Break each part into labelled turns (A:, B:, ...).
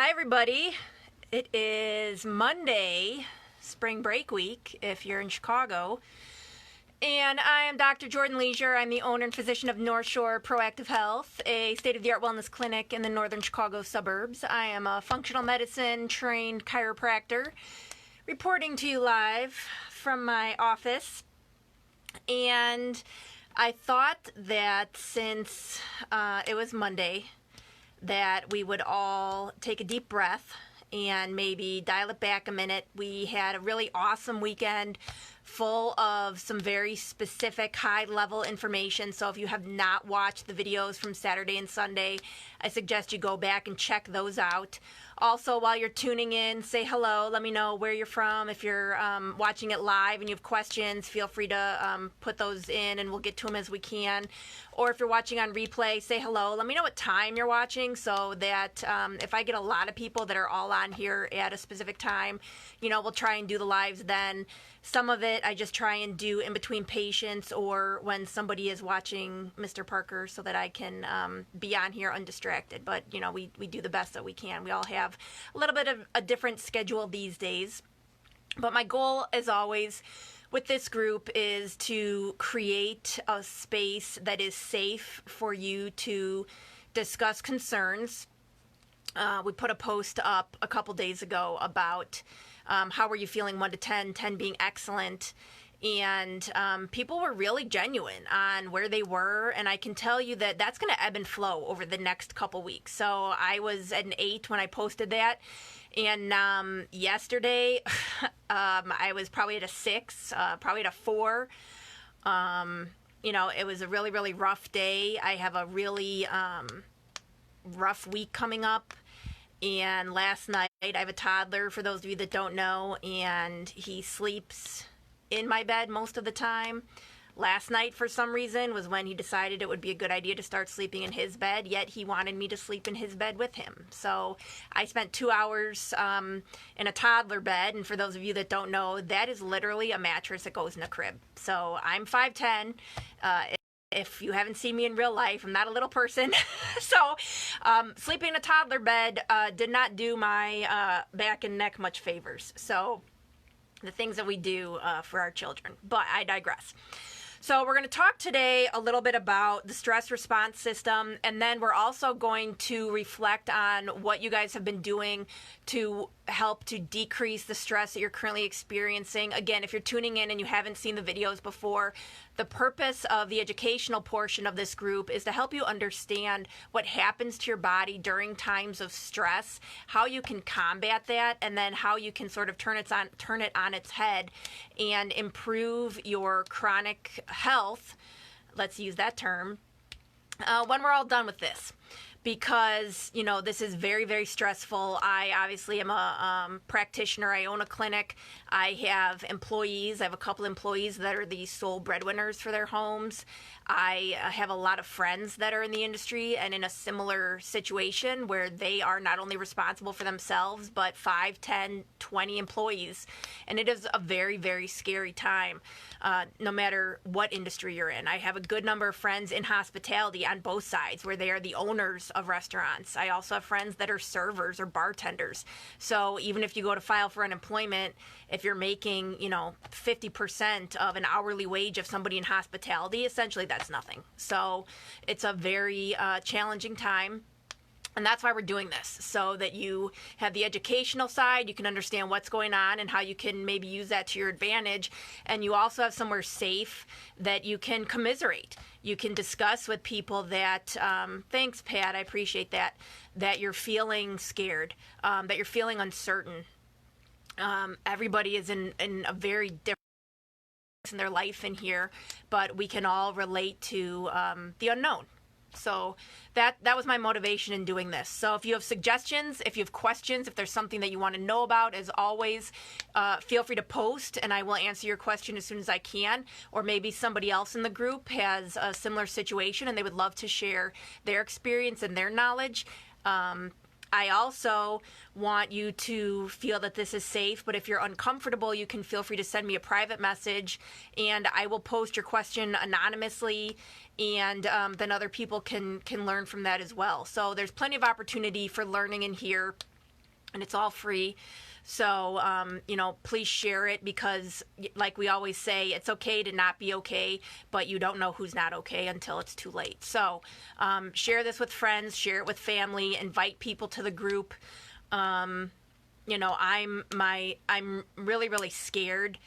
A: Hi, everybody. It is Monday, spring break week, if you're in Chicago. And I am Dr. Jordan Leisure. I'm the owner and physician of North Shore Proactive Health, a state-of-the-art wellness clinic in the northern Chicago suburbs. I am a functional medicine trained chiropractor, reporting to you live from my office. And I thought that since it was Monday, that we would all take a deep breath and maybe dial it back a minute. We had a really awesome weekend full of some very specific high-level information. So if you have not watched the videos from Saturday and Sunday, I suggest you go back and check those out. Also, while you're tuning in, say hello. Let me know where you're from. If you're watching it live and you have questions, feel free to put those in and we'll get to them as we can. Or if you're watching on replay, say hello. Let me know what time you're watching so that if I get a lot of people that are all on here at a specific time, we'll try and do the lives then. Some of it I just try and do in between patients or when somebody is watching Mr. Parker so that I can be on here undistracted. But, we do the best that we can. We all have a little bit of a different schedule these days. But my goal, as always, with this group is to create a space that is safe for you to discuss concerns. We put a post up a couple days ago about how were you feeling 1 to 10, 10 being excellent. And people were really genuine on where they were. And I can tell you that that's going to ebb and flow over the next couple weeks. So I was at an 8 when I posted that. And yesterday, I was probably at a 6, probably at a 4. It was a really, really rough day. I have a really rough week coming up. And last night, I have a toddler, for those of you that don't know, and he sleeps in my bed most of the time. Last night, for some reason, was when he decided it would be a good idea to start sleeping in his bed, yet he wanted me to sleep in his bed with him. So I spent 2 hours in a toddler bed, and for those of you that don't know, that is literally a mattress that goes in a crib. So I'm 5'10". If you haven't seen me in real life, I'm not a little person. So sleeping in a toddler bed did not do my back and neck much favors. So the things that we do for our children. But I digress. So we're going to talk today a little bit about the stress response system, and then we're also going to reflect on what you guys have been doing to help to decrease the stress that you're currently experiencing. Again, if you're tuning in and you haven't seen the videos before, the purpose of the educational portion of this group is to help you understand what happens to your body during times of stress, how you can combat that, and then how you can sort of turn it on its head and improve your chronic health, let's use that term, when we're all done with this. Because, this is very, very stressful. I obviously am a practitioner. I own a clinic. I have employees. I have a couple employees that are the sole breadwinners for their homes. I have a lot of friends that are in the industry and in a similar situation where they are not only responsible for themselves, but 5, 10, 20 employees. And it is a very, very scary time, no matter what industry you're in. I have a good number of friends in hospitality on both sides where they are the owners of restaurants. I also have friends that are servers or bartenders. So even if you go to file for unemployment, if you're making, 50% of an hourly wage of somebody in hospitality, essentially that's nothing. So it's a very challenging time. And that's why we're doing this, so that you have the educational side, you can understand what's going on and how you can maybe use that to your advantage. And you also have somewhere safe that you can commiserate. You can discuss with people that, thanks, Pat, I appreciate that you're feeling scared, that you're feeling uncertain. Everybody is in a very different in their life in here, but we can all relate to the unknown. So that was my motivation in doing this. So if you have suggestions, if you have questions, if there's something that you want to know about, as always, feel free to post and I will answer your question as soon as I can. Or maybe somebody else in the group has a similar situation and they would love to share their experience and their knowledge. I also want you to feel that this is safe, but if you're uncomfortable, you can feel free to send me a private message and I will post your question anonymously, and then other people can learn from that as well. So there's plenty of opportunity for learning in here. and it's all free. So, please share it, because, like we always say, it's okay to not be okay, but you don't know who's not okay until it's too late. So, share this with friends, share it with family, invite people to the group. I'm really, really scared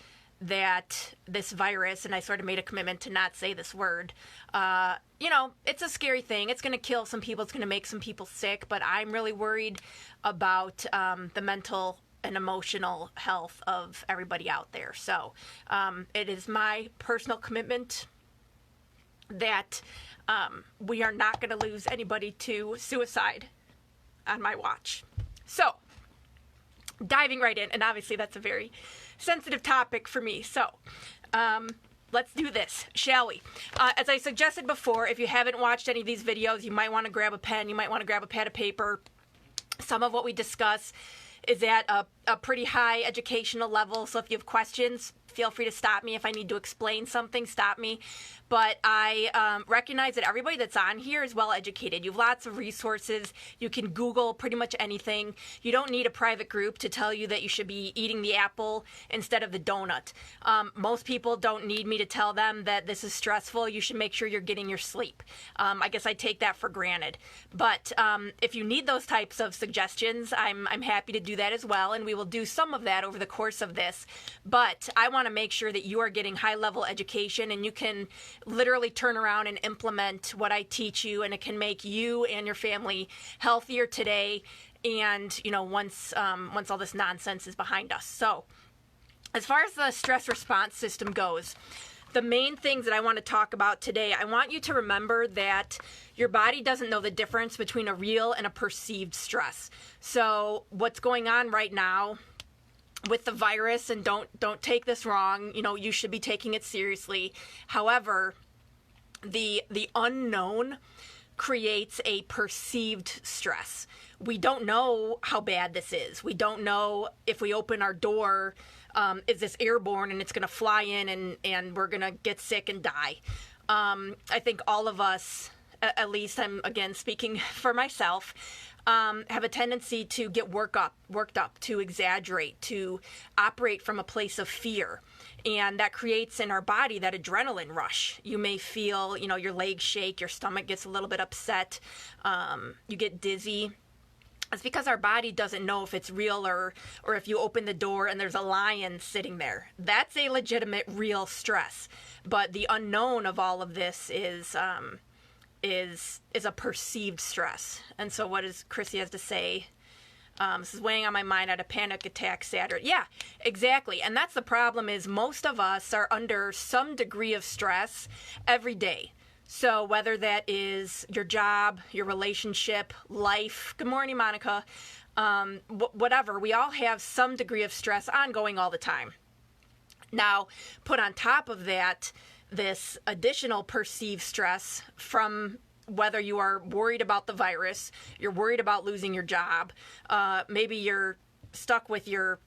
A: that this virus, and I sort of made a commitment to not say this word, it's a scary thing. It's going to kill some people. It's going to make some people sick, but I'm really worried about the mental and emotional health of everybody out there. So it is my personal commitment that we are not going to lose anybody to suicide on my watch. So, diving right in, and obviously that's a very sensitive topic for me. So, let's do this, shall we? As I suggested before, if you haven't watched any of these videos, you might want to grab a pen, you might want to grab a pad of paper. Some of what we discuss is at a pretty high educational level, so if you have questions, feel free to stop me. If I need to explain something, stop me. But I recognize that everybody that's on here is well educated. You have lots of resources. You can Google pretty much anything. You don't need a private group to tell you that you should be eating the apple instead of the donut. Most people don't need me to tell them that this is stressful. You should make sure you're getting your sleep. I guess I take that for granted. But if you need those types of suggestions, I'm happy to do that as well, and we will do some of that over the course of this. But I want to make sure that you are getting high-level education, and you can literally turn around and implement what I teach you, and it can make you and your family healthier today, and once all this nonsense is behind us. So as far as the stress response system goes, the main things that I want to talk about today, I want you to remember that your body doesn't know the difference between a real and a perceived stress. So what's going on right now with the virus, and don't take this wrong, you should be taking it seriously. However, the unknown creates a perceived stress. We don't know how bad this is. We don't know if we open our door, is this airborne and it's going to fly in and we're going to get sick and die. I think all of us, at least I'm again speaking for myself, have a tendency to get worked up, to exaggerate, to operate from a place of fear. And that creates in our body that adrenaline rush. You may feel, your legs shake, your stomach gets a little bit upset, you get dizzy. It's because our body doesn't know if it's real or if you open the door and there's a lion sitting there. That's a legitimate, real stress. But the unknown of all of this is a perceived stress. And so what does Chrissy has to say? This is weighing on my mind. I had a panic attack Saturday. Yeah, exactly. And that's the problem, is most of us are under some degree of stress every day. So whether that is your job, your relationship, life, good morning, Monica, whatever, we all have some degree of stress ongoing all the time. Now, put on top of that, this additional perceived stress from whether you are worried about the virus, you're worried about losing your job, maybe you're stuck with your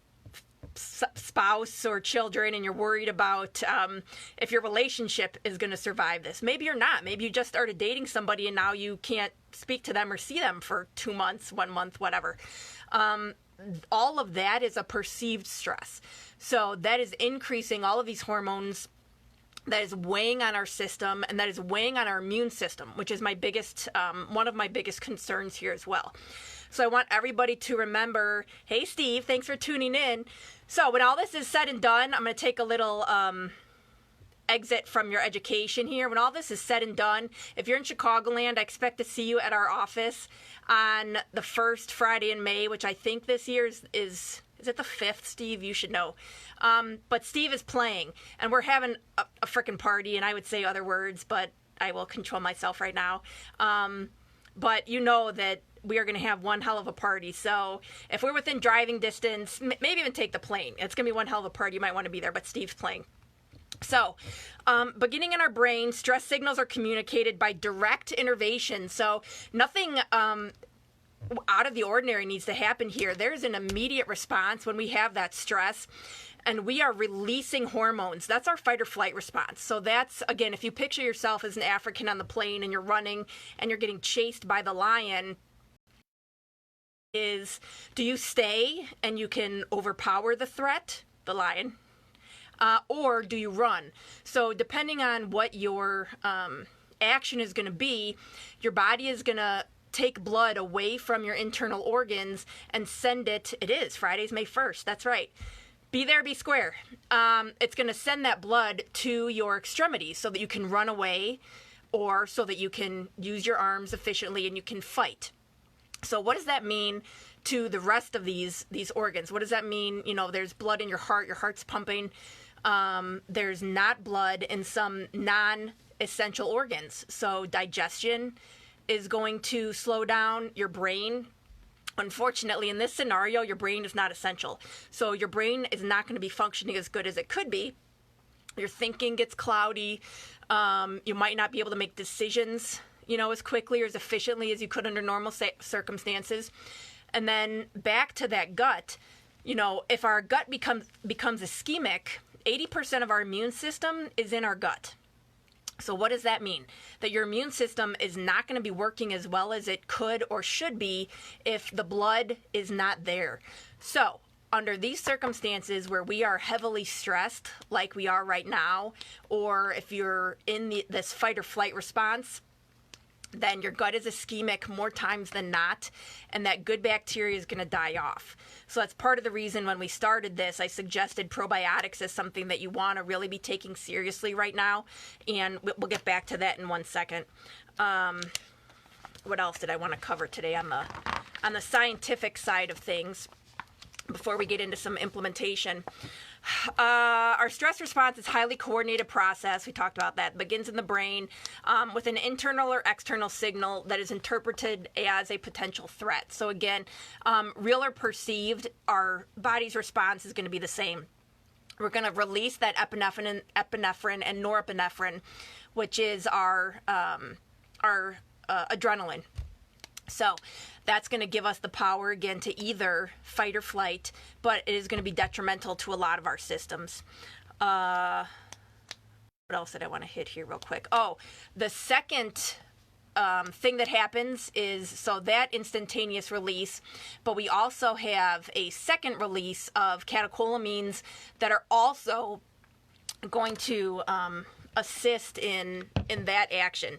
A: spouse or children and you're worried about if your relationship is going to survive this. Maybe you're not. Maybe you just started dating somebody and now you can't speak to them or see them for 2 months, 1 month, whatever. All of that is a perceived stress. So that is increasing all of these hormones, that is weighing on our system, and that is weighing on our immune system, which is my biggest, one of my biggest concerns here as well. So I want everybody to remember, hey, Steve, thanks for tuning in. So when all this is said and done, I'm going to take a little exit from your education here. When all this is said and done, if you're in Chicagoland, I expect to see you at our office on the first Friday in May, which I think this year is it the 5th, Steve? You should know. But Steve is playing, and we're having a frickin' party, and I would say other words, but I will control myself right now. But you know that we are going to have one hell of a party. So if we're within driving distance, maybe even take the plane. It's going to be one hell of a party. You might want to be there, but Steve's playing. So, beginning in our brain, stress signals are communicated by direct innervation. So nothing out of the ordinary needs to happen here. There's an immediate response when we have that stress, and we are releasing hormones. That's our fight or flight response. So that's, again, if you picture yourself as an African on the plane and you're running and you're getting chased by the lion, is, do you stay and you can overpower the threat, the lion, or do you run? So depending on what your action is going to be, your body is going to take blood away from your internal organs and send it. It is Friday's May 1st. That's right. Be there, be square. It's going to send that blood to your extremities so that you can run away, or so that you can use your arms efficiently and you can fight. So what does that mean to the rest of these organs? What does that mean? You know, there's blood in your heart's pumping. There's not blood in some non-essential organs. So digestion is going to slow down. Your brain, unfortunately, in this scenario, your brain is not essential. So your brain is not going to be functioning as good as it could be. Your thinking gets cloudy. You might not be able to make decisions, you know, as quickly or as efficiently as you could under normal circumstances. And then back to that gut, you know, if our gut becomes ischemic, 80% of our immune system is in our gut. So what does that mean? That your immune system is not going to be working as well as it could or should be if the blood is not there. So under these circumstances where we are heavily stressed, like we are right now, or if you're in this fight or flight response, then your gut is ischemic more times than not, and that good bacteria is going to die off. So that's part of the reason when we started this, I suggested probiotics as something that you want to really be taking seriously right now, and we'll get back to that in 1 second. What else did I want to cover today on the scientific side of things before we get into some implementation? Our stress response is a highly coordinated process. We talked about that. It begins in the brain with an internal or external signal that is interpreted as a potential threat. So again, real or perceived, our body's response is going to be the same. We're going to release that epinephrine and norepinephrine, which is our adrenaline. So that's going to give us the power, again, to either fight or flight, but it is going to be detrimental to a lot of our systems. What else did I want to hit here real quick? Oh, the second thing that happens is, so that instantaneous release, but we also have a second release of catecholamines that are also going to assist in that action.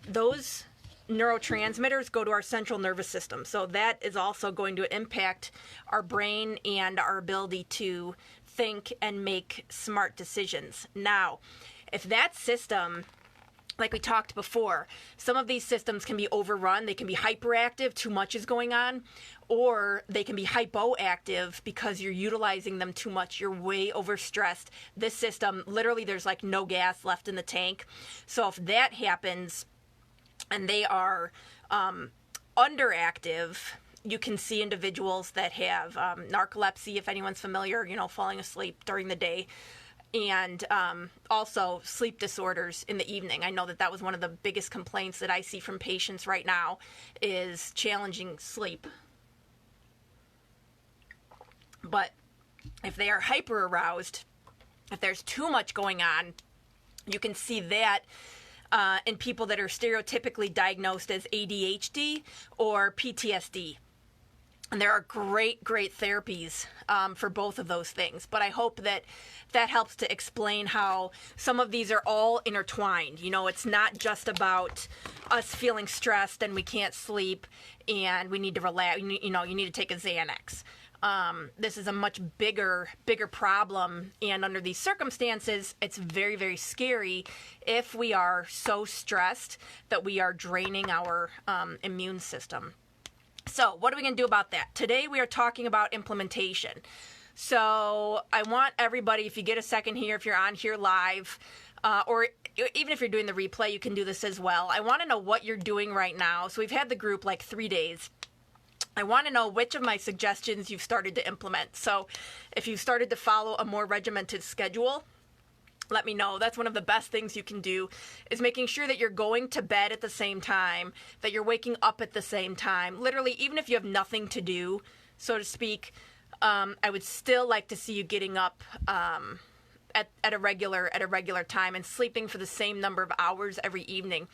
A: Those neurotransmitters go to our central nervous system. So that is also going to impact our brain and our ability to think and make smart decisions. Now, if that system, like we talked before, some of these systems can be overrun. They can be hyperactive, too much is going on, or they can be hypoactive because you're utilizing them too much. You're way overstressed. This system, literally, there's like no gas left in the tank. So if that happens, and they are underactive, you can see individuals that have narcolepsy, if anyone's familiar, you know, falling asleep during the day, and also sleep disorders in the evening. I know that was one of the biggest complaints that I see from patients right now is challenging sleep. But if they are hyper aroused, if there's too much going on, you can see that in people that are stereotypically diagnosed as ADHD or PTSD. And there are great therapies for both of those things. But I hope that helps to explain how some of these are all intertwined. You know, it's not just about us feeling stressed and we can't sleep and we need to relax. You know, you need to take a Xanax. This is a much bigger problem, and under these circumstances, it's very scary if we are so stressed that we are draining our immune system. So what are we going to do about that? Today we are talking about implementation. So I want everybody, if you get a second here, if you're on here live, or even if you're doing the replay, you can do this as well. I want to know what you're doing right now. So we've had the group like 3 days. I want to know which of my suggestions you've started to implement. So if you've started to follow a more regimented schedule, let me know. That's one of the best things you can do, is making sure that you're going to bed at the same time, that you're waking up at the same time. Literally, even if you have nothing to do, so to speak, I would still like to see you getting up at a regular time and sleeping for the same number of hours every evening.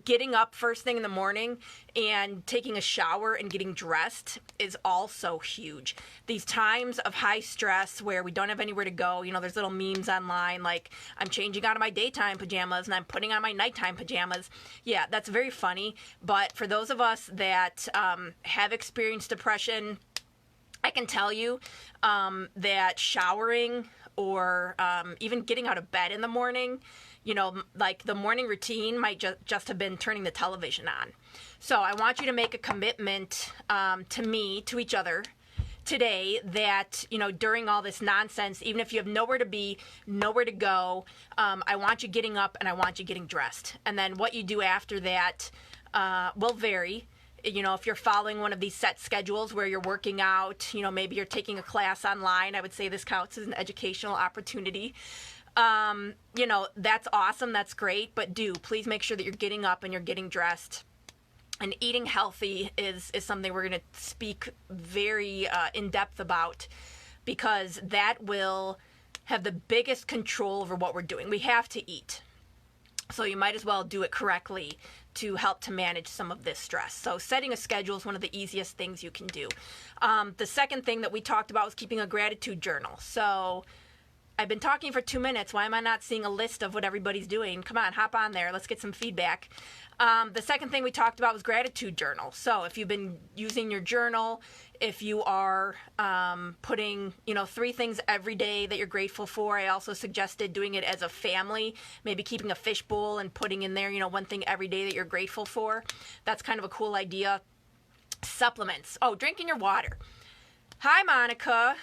A: Getting up first thing in the morning and taking a shower and getting dressed is also huge. These times of high stress where we don't have anywhere to go, there's little memes online like I'm changing out of my daytime pajamas and I'm putting on my nighttime pajamas. Yeah, that's very funny. But for those of us that have experienced depression, I can tell you that showering or even getting out of bed in the morning, like the morning routine might just have been turning the television on. So I want you to make a commitment to each other today that, during all this nonsense, even if you have nowhere to be, nowhere to go, I want you getting up and I want you getting dressed. And then what you do after that will vary. If you're following one of these set schedules where you're working out, maybe you're taking a class online, I would say this counts as an educational opportunity. That's awesome. That's great. But please make sure that you're getting up and you're getting dressed. And eating healthy is something we're going to speak very in depth about, because that will have the biggest control over what we're doing. We have to eat. So you might as well do it correctly to help to manage some of this stress. So setting a schedule is one of the easiest things you can do. The second thing that we talked about was keeping a gratitude journal. So I've been talking for 2 minutes. Why am I not seeing a list of what everybody's doing? Come on, hop on there. Let's get some feedback. The second thing we talked about was gratitude journal. So if you've been using your journal, if you are putting, 3 things every day that you're grateful for, I also suggested doing it as a family, maybe keeping a fishbowl and putting in there, 1 thing every day that you're grateful for. That's kind of a cool idea. Supplements. Oh, drinking your water. Hi, Monica.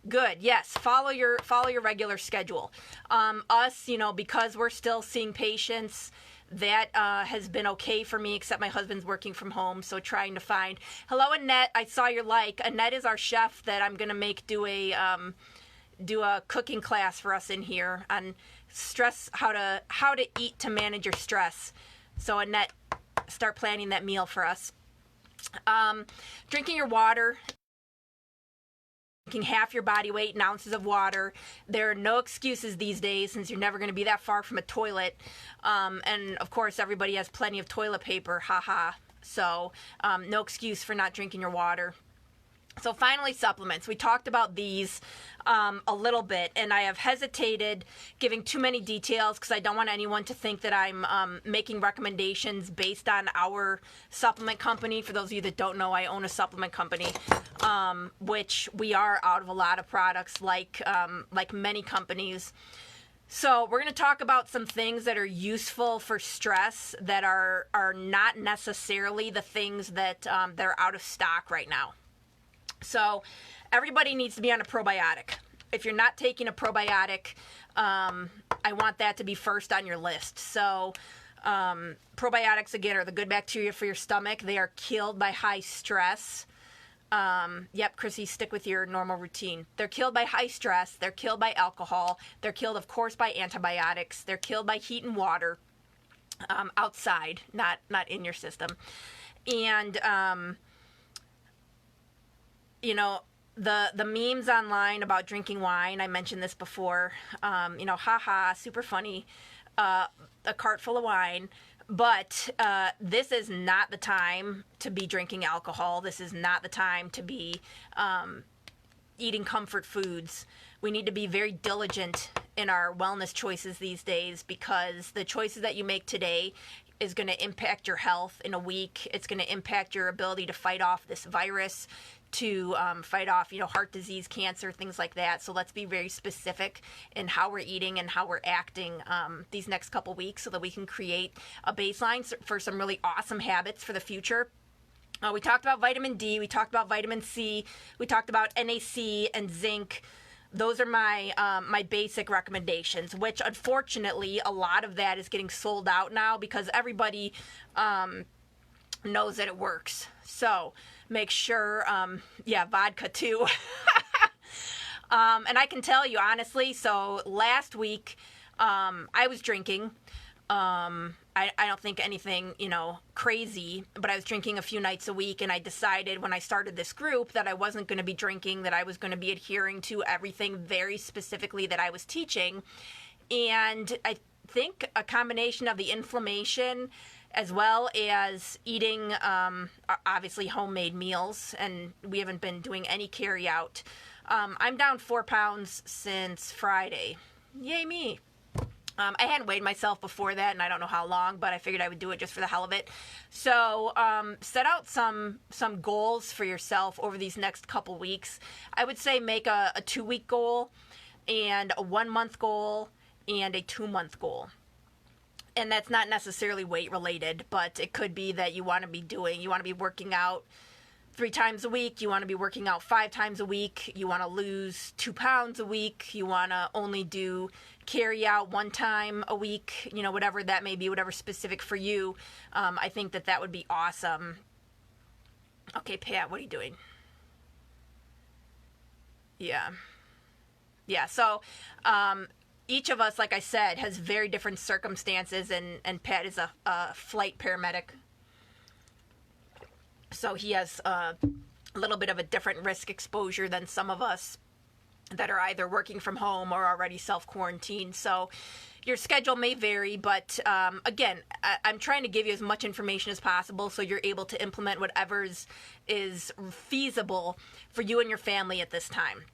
A: Good. Yes. Follow your regular schedule. Us, because we're still seeing patients, that has been okay for me, except my husband's working from home. So trying to find. Hello, Annette. I saw your like. Annette is our chef that I'm gonna make do a cooking class for us in here on stress, how to eat to manage your stress. So Annette, start planning that meal for us. Drinking your water. Drinking half your body weight in ounces of water. There are no excuses these days since you're never going to be that far from a toilet. And of course, everybody has plenty of toilet paper. Haha. So no excuse for not drinking your water. So finally, supplements. We talked about these a little bit, and I have hesitated giving too many details because I don't want anyone to think that I'm making recommendations based on our supplement company. For those of you that don't know, I own a supplement company, which we are out of a lot of products like many companies. So we're going to talk about some things that are useful for stress that are not necessarily the things that are out of stock right now. So everybody needs to be on a probiotic. If you're not taking a probiotic, I want that to be first on your list. So probiotics, again, are the good bacteria for your stomach. They are killed by high stress. Yep, Chrissy, stick with your normal routine. They're killed by high stress. They're killed by alcohol. They're killed, of course, by antibiotics. They're killed by heat and water outside, not in your system. And the memes online about drinking wine, I mentioned this before, haha, super funny, a cart full of wine. But this is not the time to be drinking alcohol. This is not the time to be eating comfort foods. We need to be very diligent in our wellness choices these days, because the choices that you make today is going to impact your health in a week. It's going to impact your ability to fight off this virus, to fight off, heart disease, cancer, things like that. So let's be very specific in how we're eating and how we're acting these next couple weeks so that we can create a baseline for some really awesome habits for the future. We talked about vitamin D. We talked about vitamin C. We talked about NAC and zinc. Those are my basic recommendations, which unfortunately a lot of that is getting sold out now because everybody knows that it works. So make sure, vodka too. And I can tell you honestly, so last week I was drinking. I don't think anything, crazy, but I was drinking a few nights a week, and I decided when I started this group that I wasn't going to be drinking, that I was going to be adhering to everything very specifically that I was teaching. And I think a combination of the inflammation as well as eating, obviously, homemade meals, and we haven't been doing any carry out. I'm down 4 pounds since Friday. Yay me. I hadn't weighed myself before that, and I don't know how long, but I figured I would do it just for the hell of it. So set out some goals for yourself over these next couple weeks. I would say make a 2-week goal, and a 1-month goal, and a 2-month goal. And that's not necessarily weight related, but it could be that you want to be working out 3 times a week, you want to be working out 5 times a week, you want to lose 2 pounds a week, you want to only do carry out 1 time a week, whatever that may be, whatever specific for you. I think that would be awesome. Okay, Pat, what are you doing? Yeah. So, each of us, like I said, has very different circumstances, and Pat is a flight paramedic. So he has a little bit of a different risk exposure than some of us that are either working from home or already self-quarantined. So your schedule may vary, but again, I'm trying to give you as much information as possible so you're able to implement whatever is feasible for you and your family at this time.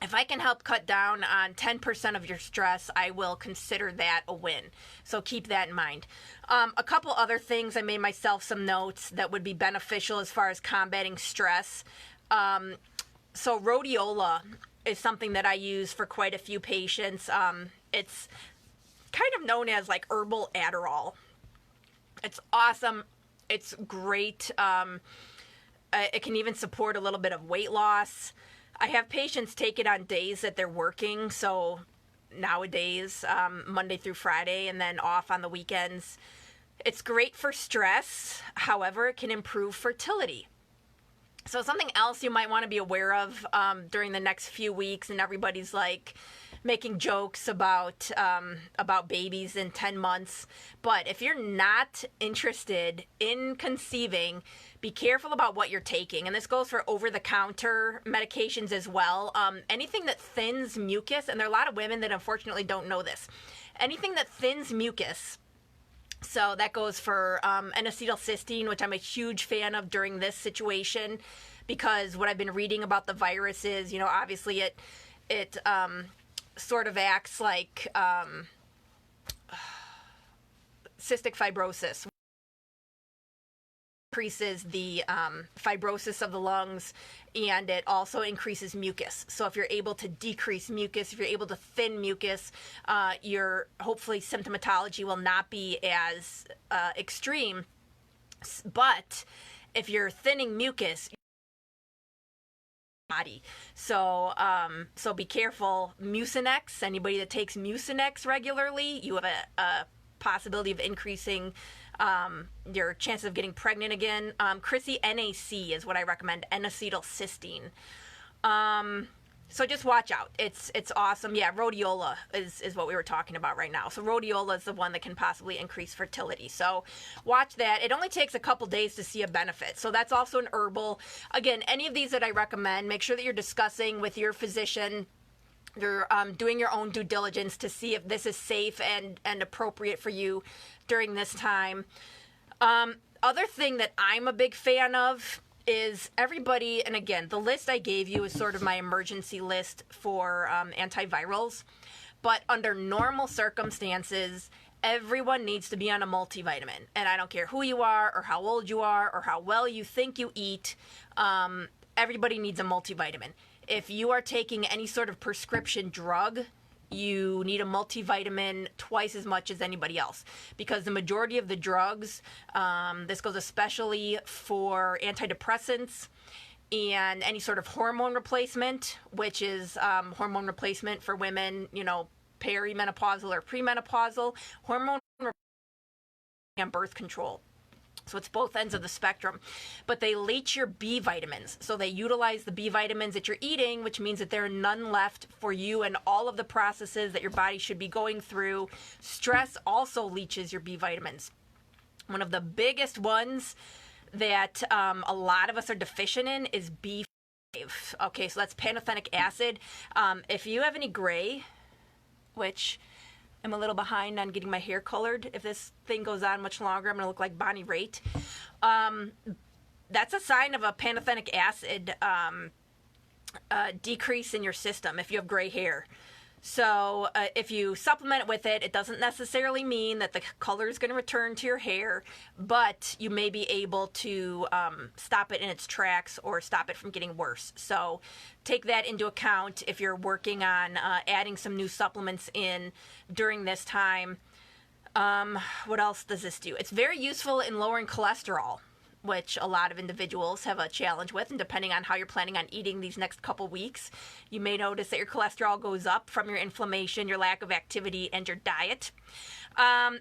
A: If I can help cut down on 10% of your stress, I will consider that a win. So keep that in mind. A couple other things, I made myself some notes that would be beneficial as far as combating stress. So rhodiola is something that I use for quite a few patients. It's kind of known as like herbal Adderall. It's awesome. It's great. It can even support a little bit of weight loss. I have patients take it on days that they're working, so nowadays, Monday through Friday, and then off on the weekends. It's great for stress. However, it can improve fertility. So something else you might want to be aware of during the next few weeks, and everybody's like making jokes about babies in 10 months. But if you're not interested in conceiving, be careful about what you're taking. And this goes for over-the-counter medications as well. Anything that thins mucus, and there are a lot of women that unfortunately don't know this. Anything that thins mucus, so that goes for N-acetylcysteine, which I'm a huge fan of during this situation, because what I've been reading about the virus is, obviously it sort of acts like cystic fibrosis. Increases the fibrosis of the lungs, and it also increases mucus. So if you're able to decrease mucus, if you're able to thin mucus, your hopefully symptomatology will not be as extreme. But if you're thinning mucus, body. So be careful. Mucinex, anybody that takes Mucinex regularly, you have a possibility of increasing your chances of getting pregnant again. Chrissy, NAC is what I recommend, N-acetylcysteine. So just watch out. It's awesome. Yeah, rhodiola is what we were talking about right now. So rhodiola is the one that can possibly increase fertility. So watch that. It only takes a couple days to see a benefit. So that's also an herbal. Again, any of these that I recommend, make sure that you're discussing with your physician. You're doing your own due diligence to see if this is safe and appropriate for you during this time. Other thing that I'm a big fan of is everybody, and again, the list I gave you is sort of my emergency list for antivirals, but under normal circumstances, everyone needs to be on a multivitamin. And I don't care who you are or how old you are or how well you think you eat, everybody needs a multivitamin. If you are taking any sort of prescription drug, you need a multivitamin twice as much as anybody else, because the majority of the drugs, this goes especially for antidepressants and any sort of hormone replacement, which is hormone replacement for women, perimenopausal or premenopausal, hormone and birth control. So it's both ends of the spectrum. But they leach your B vitamins. So they utilize the B vitamins that you're eating, which means that there are none left for you and all of the processes that your body should be going through. Stress also leaches your B vitamins. One of the biggest ones that a lot of us are deficient in is B5. Okay, so that's pantothenic acid. If you have any gray, which I'm a little behind on getting my hair colored. If this thing goes on much longer, I'm going to look like Bonnie Raitt. That's a sign of a pantothenic acid decrease in your system if you have gray hair. So if you supplement it with it, it doesn't necessarily mean that the color is going to return to your hair, but you may be able to stop it in its tracks or stop it from getting worse. So take that into account if you're working on adding some new supplements in during this time. What else does this do? It's very useful in lowering cholesterol, which a lot of individuals have a challenge with, and depending on how you're planning on eating these next couple weeks, you may notice that your cholesterol goes up from your inflammation, your lack of activity, and your diet.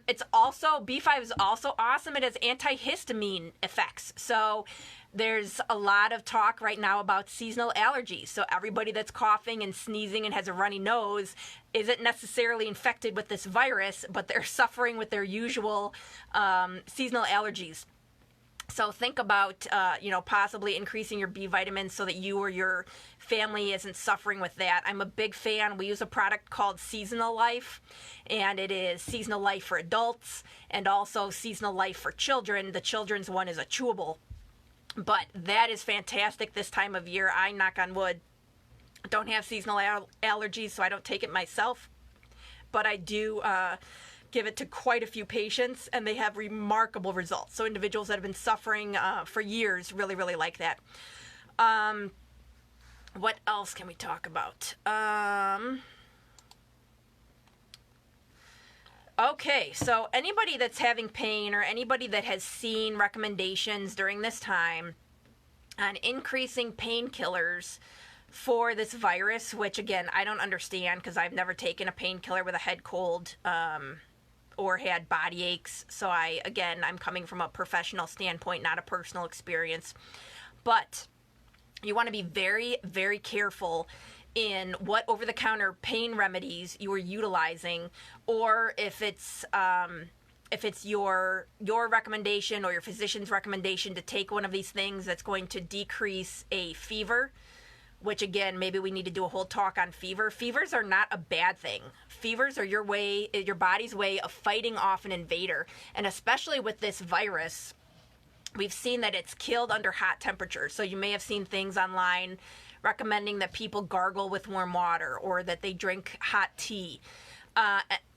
A: It's also, B5 is also awesome. It has antihistamine effects. So there's a lot of talk right now about seasonal allergies. So everybody that's coughing and sneezing and has a runny nose isn't necessarily infected with this virus, but they're suffering with their usual seasonal allergies. So think about, possibly increasing your B vitamins so that you or your family isn't suffering with that. I'm a big fan. We use a product called Seasonal Life, and it is Seasonal Life for adults and also Seasonal Life for children. The children's one is a chewable, but that is fantastic this time of year. I, knock on wood, don't have seasonal allergies, so I don't take it myself, but I do give it to quite a few patients, and they have remarkable results. So individuals that have been suffering for years really, really like that. What else can we talk about? Okay, so anybody that's having pain or anybody that has seen recommendations during this time on increasing painkillers for this virus, which again, I don't understand because I've never taken a painkiller with a head cold or had body aches. So I'm coming from a professional standpoint, not a personal experience. But you want to be very, very careful in what over-the-counter pain remedies you are utilizing, or if it's your recommendation or your physician's recommendation to take one of these things that's going to decrease a fever, which again, maybe we need to do a whole talk on fever. Fevers are not a bad thing. Fevers are your body's way of fighting off an invader. And especially with this virus, we've seen that it's killed under hot temperatures. So you may have seen things online recommending that people gargle with warm water or that they drink hot tea.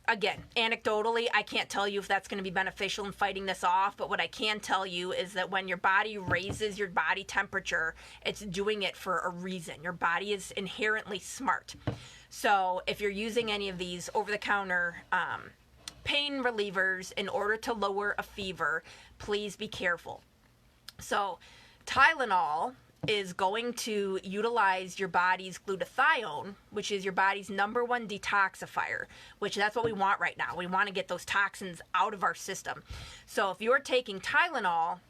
A: Again, anecdotally, I can't tell you if that's going to be beneficial in fighting this off, but what I can tell you is that when your body raises your body temperature, it's doing it for a reason. Your body is inherently smart. So if you're using any of these over-the-counter pain relievers in order to lower a fever, please be careful. So Tylenol is going to utilize your body's glutathione, which is your body's number one detoxifier, which that's what we want right now. We want to get those toxins out of our system. So if you're taking Tylenol,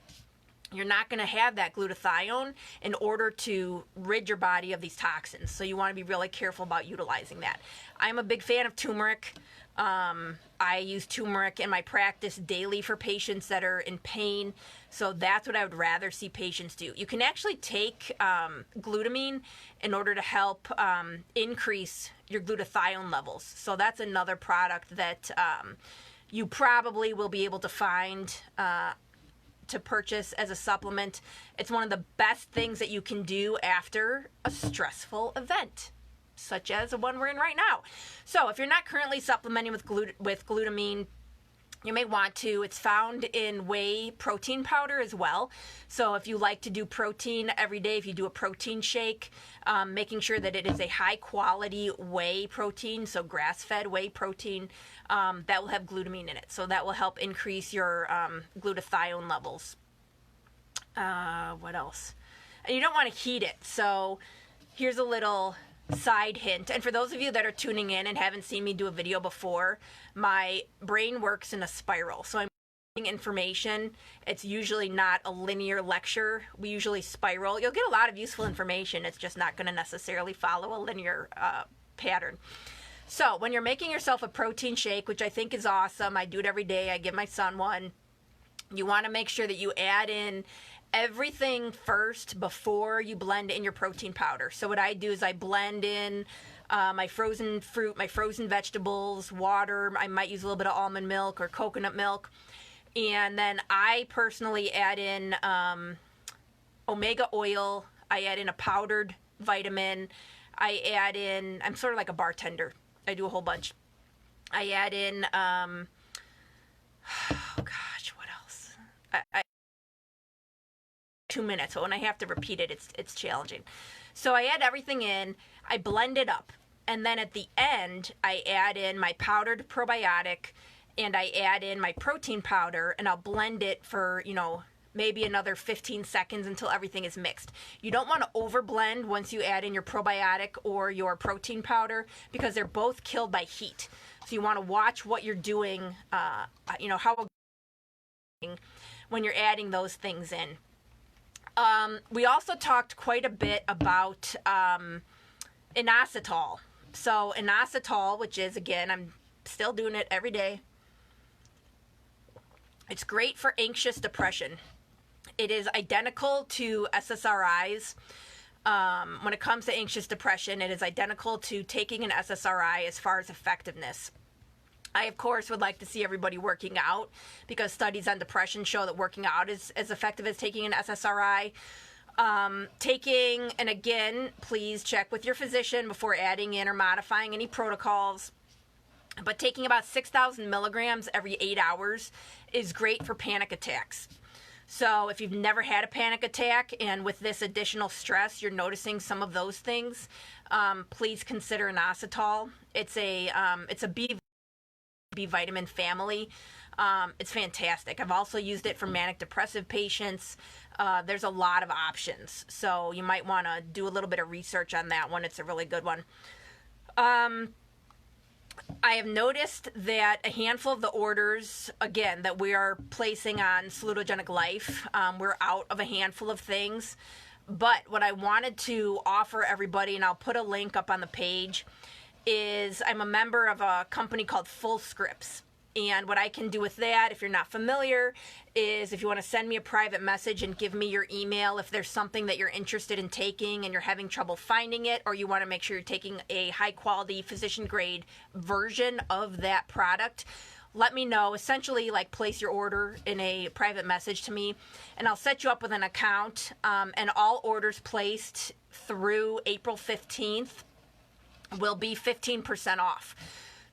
A: you're not going to have that glutathione in order to rid your body of these toxins. So you want to be really careful about utilizing that. I'm a big fan of turmeric. I use turmeric in my practice daily for patients that are in pain. So that's what I would rather see patients do. You can actually take glutamine in order to help increase your glutathione levels. So that's another product that you probably will be able to find to purchase as a supplement. It's one of the best things that you can do after a stressful event, such as the one we're in right now. So if you're not currently supplementing with glutamine, you may want to. It's found in whey protein powder as well. So if you like to do protein every day, if you do a protein shake, making sure that it is a high quality whey protein, so grass-fed whey protein, that will have glutamine in it. So that will help increase your glutathione levels. What else? And you don't want to heat it. So here's a little side hint, and for those of you that are tuning in and haven't seen me do a video before, my brain works in a spiral. So I'm information, it's usually not a linear lecture. We usually spiral. You'll get a lot of useful information. It's just not going to necessarily follow a linear pattern. So when you're making yourself a protein shake, which I think is awesome, I do it every day. I give my son one. You want to make sure that you add in everything first before you blend in your protein powder. So what I do is I blend in my frozen fruit, my frozen vegetables, water. I might use a little bit of almond milk or coconut milk. And then I personally add in omega oil. I add in a powdered vitamin. I add in, I'm sort of like a bartender. I do a whole bunch. I add in, oh gosh, what else? 2 minutes. So when I have to repeat it, it's challenging. So I add everything in. I blend it up. And then at the end, I add in my powdered probiotic and I add in my protein powder and I'll blend it for, maybe another 15 seconds until everything is mixed. You don't want to overblend once you add in your probiotic or your protein powder because they're both killed by heat. So you want to watch what you're doing, how when you're adding those things in. We also talked quite a bit about inositol. So inositol, which is, again, I'm still doing it every day. It's great for anxious depression. It is identical to SSRIs. When it comes to anxious depression, it is identical to taking an SSRI as far as effectiveness. I, of course, would like to see everybody working out because studies on depression show that working out is as effective as taking an SSRI. And again, please check with your physician before adding in or modifying any protocols. But taking about 6,000 milligrams every 8 hours is great for panic attacks. So if you've never had a panic attack and with this additional stress, you're noticing some of those things, please consider inositol. It's a B vitamin family. It's fantastic. I've also used it for manic depressive patients. There's a lot of options. So you might want to do a little bit of research on that one. It's a really good one. I have noticed that a handful of the orders, again, that we are placing on Salutogenic Life, we're out of a handful of things. But what I wanted to offer everybody, and I'll put a link up on the page, is I'm a member of a company called Full Scripts. And what I can do with that, if you're not familiar, is if you want to send me a private message and give me your email if there's something that you're interested in taking and you're having trouble finding it, or you want to make sure you're taking a high-quality physician-grade version of that product, let me know. Essentially, place your order in a private message to me, and I'll set you up with an account, and all orders placed through April 15th will be 15% off.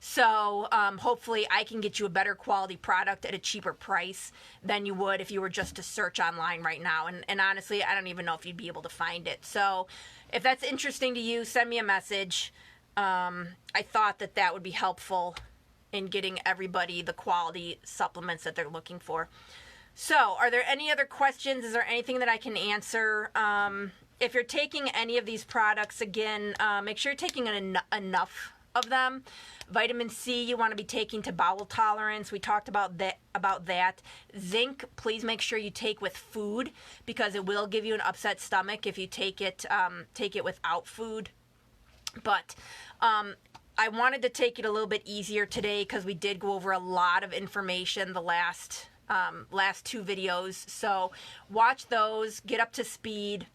A: So hopefully I can get you a better quality product at a cheaper price than you would if you were just to search online right now. And honestly, I don't even know if you'd be able to find it. So if that's interesting to you, send me a message. I thought that would be helpful in getting everybody the quality supplements that they're looking for. So are there any other questions? Is there anything that I can answer? If you're taking any of these products, again, make sure you're taking enough of them. Vitamin C you want to be taking to bowel tolerance. We talked about that. Zinc, please make sure you take with food because it will give you an upset stomach if you take it without food. But I wanted to take it a little bit easier today because we did go over a lot of information the last 2 videos. So watch those, get up to speed.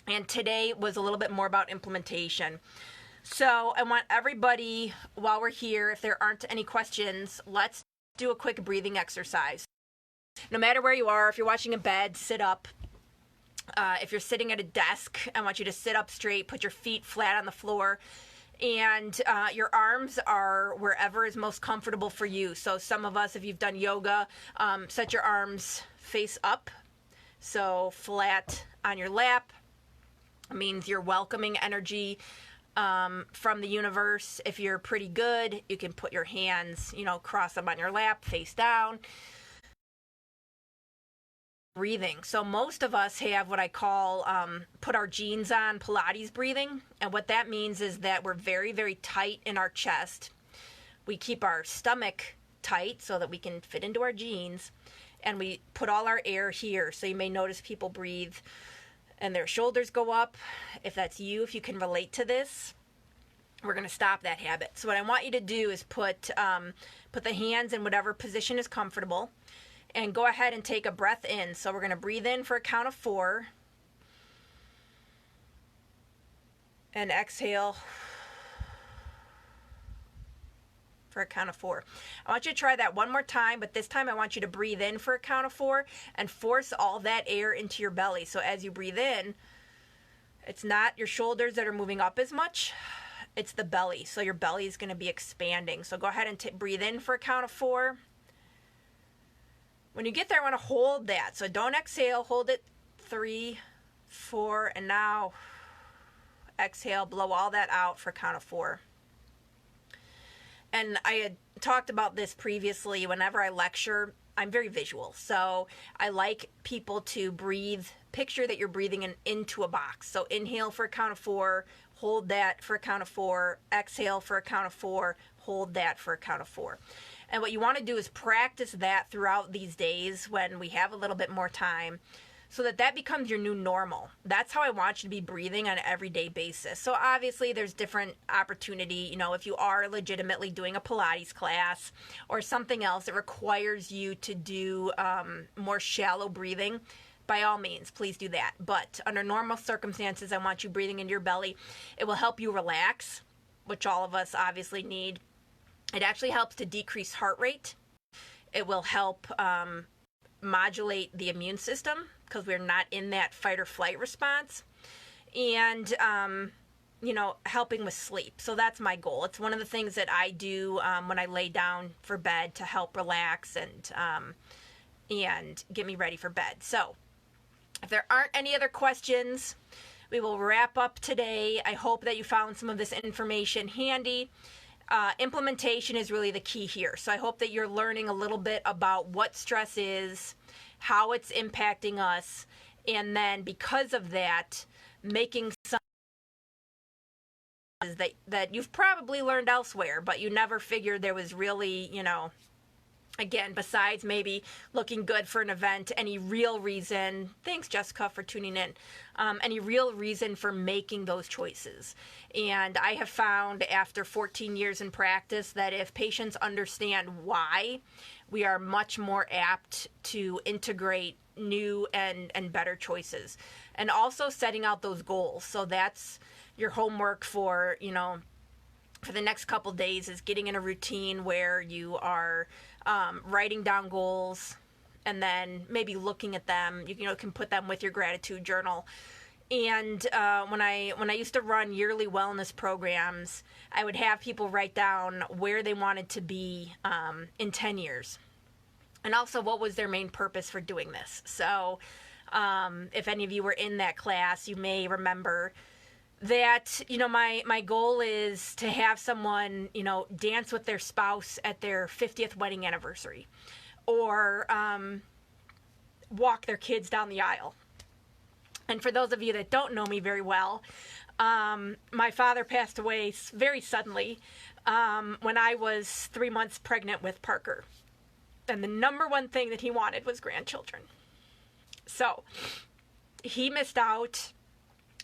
A: And today was a little bit more about implementation. So I want everybody, while we're here, if there aren't any questions, let's do a quick breathing exercise. No matter where you are, if you're watching in bed, sit up. If you're sitting at a desk, I want you to sit up straight, put your feet flat on the floor, and your arms are wherever is most comfortable for you. So some of us, if you've done yoga, set your arms face up, so flat on your lap. It means you're welcoming energy from the universe. If you're pretty good, you can put your hands, cross them on your lap, face down. Breathing. So most of us have what I call put our jeans on Pilates breathing. And what that means is that we're very, very tight in our chest. We keep our stomach tight so that we can fit into our jeans. and we put all our air here. So you may notice people breathe and their shoulders go up. If that's you, if you can relate to this, we're going to stop that habit. So what I want you to do is put the hands in whatever position is comfortable, and go ahead and take a breath in. So we're going to breathe in for a count of 4, and exhale for a count of 4. I want you to try that one more time, but this time I want you to breathe in for a count of 4 and force all that air into your belly. So as you breathe in, it's not your shoulders that are moving up as much, it's the belly. So your belly is going to be expanding. So go ahead and breathe in for a count of 4. When you get there, I want to hold that. So don't exhale, hold it. 3, 4, and now exhale, blow all that out for a count of 4. And I had talked about this previously. Whenever I lecture, I'm very visual. So I like people to breathe, picture that you're breathing into a box. So inhale for a count of 4, hold that for a count of 4, exhale for a count of 4, hold that for a count of 4. And what you want to do is practice that throughout these days when we have a little bit more time, so that becomes your new normal. That's how I want you to be breathing on an everyday basis. So obviously there's different opportunity. You know, if you are legitimately doing a Pilates class or something else that requires you to do more shallow breathing, by all means, please do that. But under normal circumstances, I want you breathing into your belly. It will help you relax, which all of us obviously need. It actually helps to decrease heart rate. It will help modulate the immune system, because we're not in that fight or flight response, and helping with sleep. So that's my goal. It's one of the things that I do when I lay down for bed to help relax and get me ready for bed. So if there aren't any other questions, we will wrap up today. I hope that you found some of this information handy. Implementation is really the key here. So I hope that you're learning a little bit about what stress is, how it's impacting us, and then because of that, making some that you've probably learned elsewhere, but you never figured there was really, again, besides maybe looking good for an event, any real reason. Thanks, Jessica, for tuning in. Any real reason for making those choices. And I have found after 14 years in practice that if patients understand why, we are much more apt to integrate new and better choices. And also setting out those goals. So that's your homework for the next couple days, is getting in a routine where you are writing down goals and then maybe looking at them. You can put them with your gratitude journal. And when I used to run yearly wellness programs, I would have people write down where they wanted to be in 10 years. And also what was their main purpose for doing this. So if any of you were in that class, you may remember that, my goal is to have someone, dance with their spouse at their 50th wedding anniversary, or walk their kids down the aisle. And for those of you that don't know me very well, my father passed away very suddenly when I was 3 months pregnant with Parker. And the number one thing that he wanted was grandchildren. So he missed out.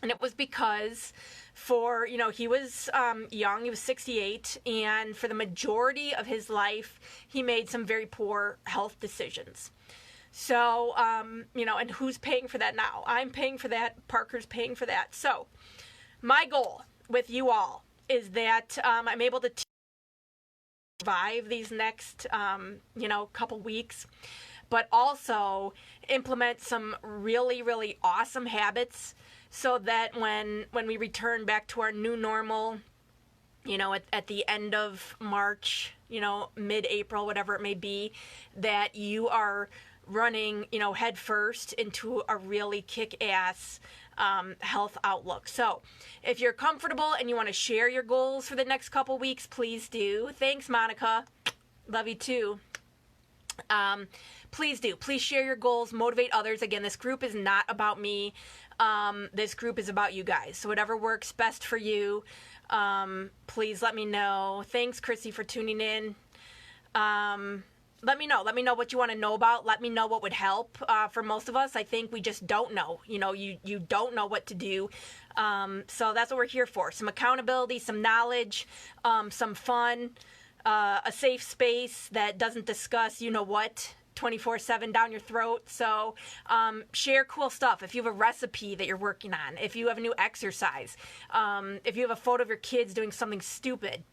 A: And it was because he was young, he was 68, and for the majority of his life, he made some very poor health decisions. So, and who's paying for that now? I'm paying for that. Parker's paying for that. So my goal with you all is that I'm able to survive these next, couple weeks, but also implement some really, really awesome habits, so that when we return back to our new normal, at the end of March, mid-April, whatever it may be, that you are running, head first into a really kick-ass health outlook. So if you're comfortable and you want to share your goals for the next couple weeks, please do. Thanks, Monica. Love you too. Please do. Please share your goals, motivate others. Again, this group is not about me. This group is about you guys. So whatever works best for you, please let me know. Thanks, Chrissy, for tuning in. let me know. Let me know what you want to know about. Let me know what would help. For most of us, I think we just don't know. You don't know what to do. So that's what we're here for. Some accountability, some knowledge, some fun, a safe space that doesn't discuss what 24/7 down your throat. So share cool stuff. If you have a recipe that you're working on, if you have a new exercise, if you have a photo of your kids doing something stupid,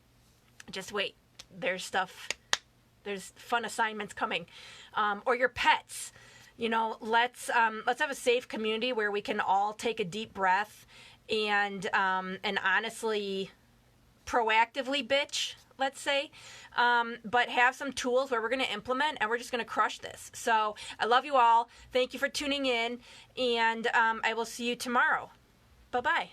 A: just wait. There's fun assignments coming, or your pets. Let's have a safe community where we can all take a deep breath and honestly, proactively bitch, let's say, but have some tools where we're going to implement and we're just going to crush this. So I love you all. Thank you for tuning in, and I will see you tomorrow. Bye-bye.